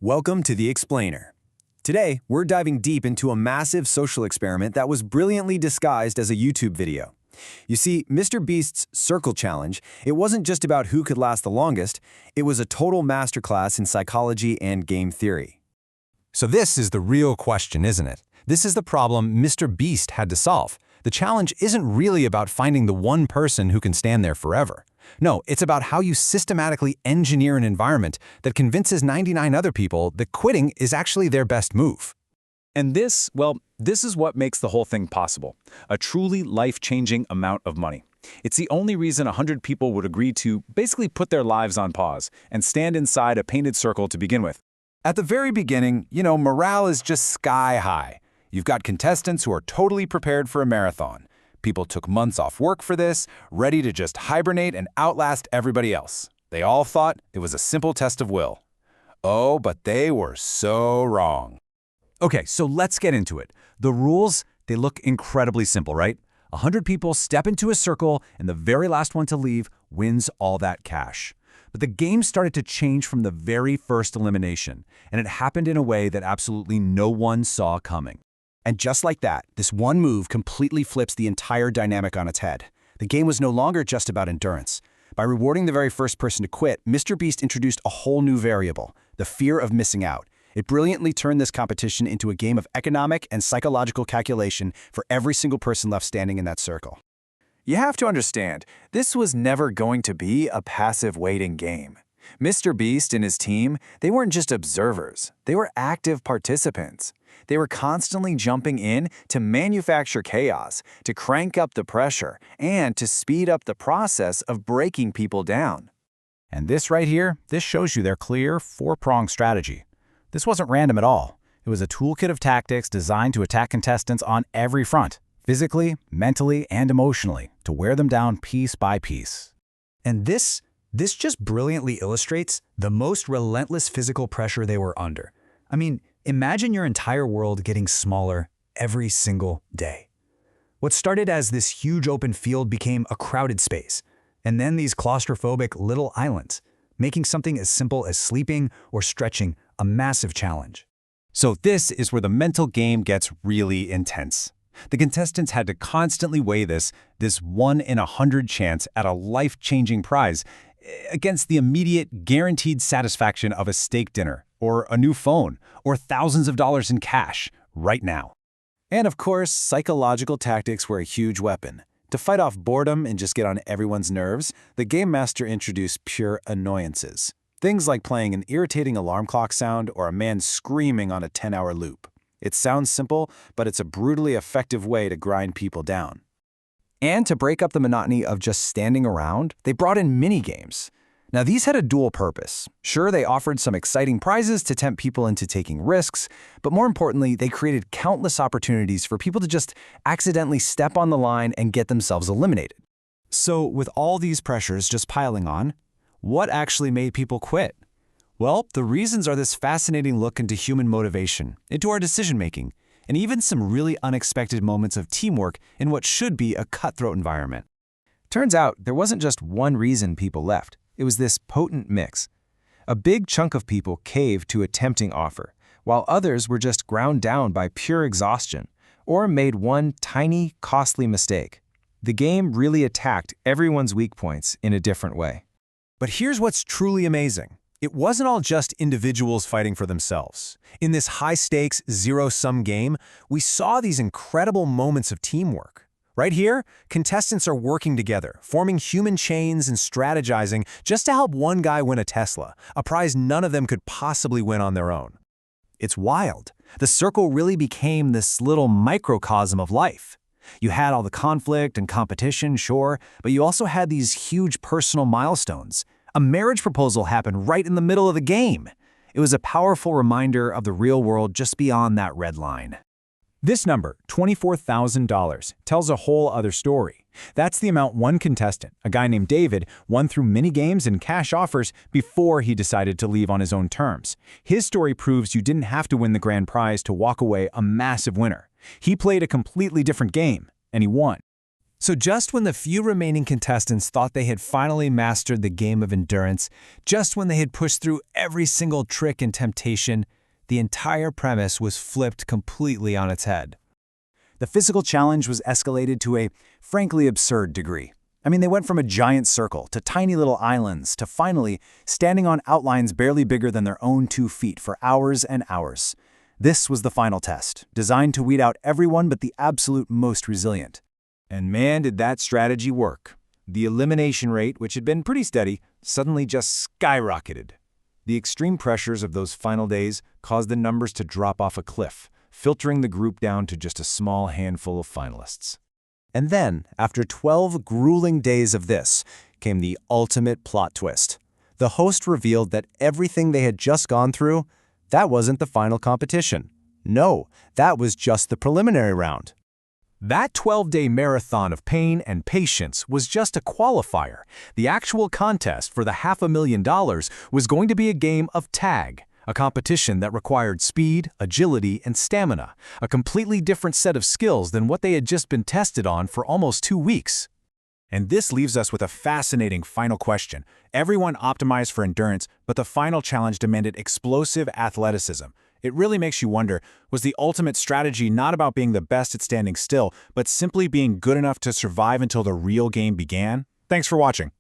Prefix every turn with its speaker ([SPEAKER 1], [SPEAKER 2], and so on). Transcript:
[SPEAKER 1] Welcome to The Explainer. Today, we're diving deep into a massive social experiment that was brilliantly disguised as a YouTube video. You see, MrBeast's Circle Challenge, it wasn't just about who could last the longest, it was a total masterclass in psychology and game theory.
[SPEAKER 2] So this is the real question, isn't it? This is the problem MrBeast had to solve. The challenge isn't really about finding the one person who can stand there forever. No, it's about how you systematically engineer an environment that convinces 99 other people that quitting is actually their best move.
[SPEAKER 3] And this is what makes the whole thing possible. A truly life-changing amount of money. It's the only reason 100 people would agree to basically put their lives on pause and stand inside a painted circle to begin with.
[SPEAKER 2] At the very beginning, morale is just sky high. You've got contestants who are totally prepared for a marathon. People took months off work for this, ready to just hibernate and outlast everybody else. They all thought it was a simple test of will. Oh, but they were so wrong. Okay, so let's get into it. The rules, they look incredibly simple, right? 100 people step into a circle, and the very last one to leave wins all that cash. But the game started to change from the very first elimination, and it happened in a way that absolutely no one saw coming.
[SPEAKER 1] And just like that, this one move completely flips the entire dynamic on its head. The game was no longer just about endurance. By rewarding the very first person to quit, MrBeast introduced a whole new variable, the fear of missing out. It brilliantly turned this competition into a game of economic and psychological calculation for every single person left standing in that circle.
[SPEAKER 3] You have to understand, this was never going to be a passive waiting game. MrBeast and his team, they weren't just observers, they were active participants. They were constantly jumping in to manufacture chaos, to crank up the pressure, and to speed up the process of breaking people down.
[SPEAKER 2] And this right here, this shows you their clear, four-pronged strategy. This wasn't random at all. It was a toolkit of tactics designed to attack contestants on every front, physically, mentally, and emotionally, to wear them down piece by piece.
[SPEAKER 1] And this just brilliantly illustrates the most relentless physical pressure they were under. I mean, imagine your entire world getting smaller every single day. What started as this huge open field became a crowded space, and then these claustrophobic little islands, making something as simple as sleeping or stretching a massive challenge.
[SPEAKER 2] So this is where the mental game gets really intense. The contestants had to constantly weigh this 1 in 100 chance at a life-changing prize against the immediate, guaranteed satisfaction of a steak dinner, or a new phone, or thousands of dollars in cash right now.
[SPEAKER 1] And of course, psychological tactics were a huge weapon. To fight off boredom and just get on everyone's nerves, the game master introduced pure annoyances. Things like playing an irritating alarm clock sound or a man screaming on a 10-hour loop. It sounds simple, but it's a brutally effective way to grind people down. And to break up the monotony of just standing around, they brought in mini-games. Now, these had a dual purpose. Sure, they offered some exciting prizes to tempt people into taking risks, but more importantly, they created countless opportunities for people to just accidentally step on the line and get themselves eliminated. So, with all these pressures just piling on, what actually made people quit? Well, the reasons are this fascinating look into human motivation, into our decision-making, and even some really unexpected moments of teamwork in what should be a cutthroat environment. Turns out, there wasn't just one reason people left. It was this potent mix. A big chunk of people caved to a tempting offer, while others were just ground down by pure exhaustion, or made one tiny, costly mistake. The game really attacked everyone's weak points in a different way. But here's what's truly amazing. It wasn't all just individuals fighting for themselves. In this high-stakes, zero-sum game, we saw these incredible moments of teamwork. Right here, contestants are working together, forming human chains and strategizing just to help one guy win a Tesla, a prize none of them could possibly win on their own. It's wild. The circle really became this little microcosm of life. You had all the conflict and competition, sure, but you also had these huge personal milestones. A marriage proposal happened right in the middle of the game. It was a powerful reminder of the real world just beyond that red line.
[SPEAKER 3] This number, $24,000, tells a whole other story. That's the amount one contestant, a guy named David, won through mini-games and cash offers before he decided to leave on his own terms. His story proves you didn't have to win the grand prize to walk away a massive winner. He played a completely different game, and he won.
[SPEAKER 4] So just when the few remaining contestants thought they had finally mastered the game of endurance, just when they had pushed through every single trick and temptation, the entire premise was flipped completely on its head.
[SPEAKER 1] The physical challenge was escalated to a frankly absurd degree. I mean, they went from a giant circle to tiny little islands to finally standing on outlines barely bigger than their own 2 feet for hours and hours. This was the final test, designed to weed out everyone but the absolute most resilient. And man, did that strategy work. The elimination rate, which had been pretty steady, suddenly just skyrocketed. The extreme pressures of those final days caused the numbers to drop off a cliff, filtering the group down to just a small handful of finalists. And then, after 12 grueling days of this, came the ultimate plot twist. The host revealed that everything they had just gone through, that wasn't the final competition. No, that was just the preliminary round. That 12-day marathon of pain and patience was just a qualifier. The actual contest for the $500,000 was going to be a game of tag, a competition that required speed, agility, and stamina, a completely different set of skills than what they had just been tested on for almost 2 weeks. And this leaves us with a fascinating final question. Everyone optimized for endurance, but the final challenge demanded explosive athleticism. It really makes you wonder, was the ultimate strategy not about being the best at standing still, but simply being good enough to survive until the real game began? Thanks for watching.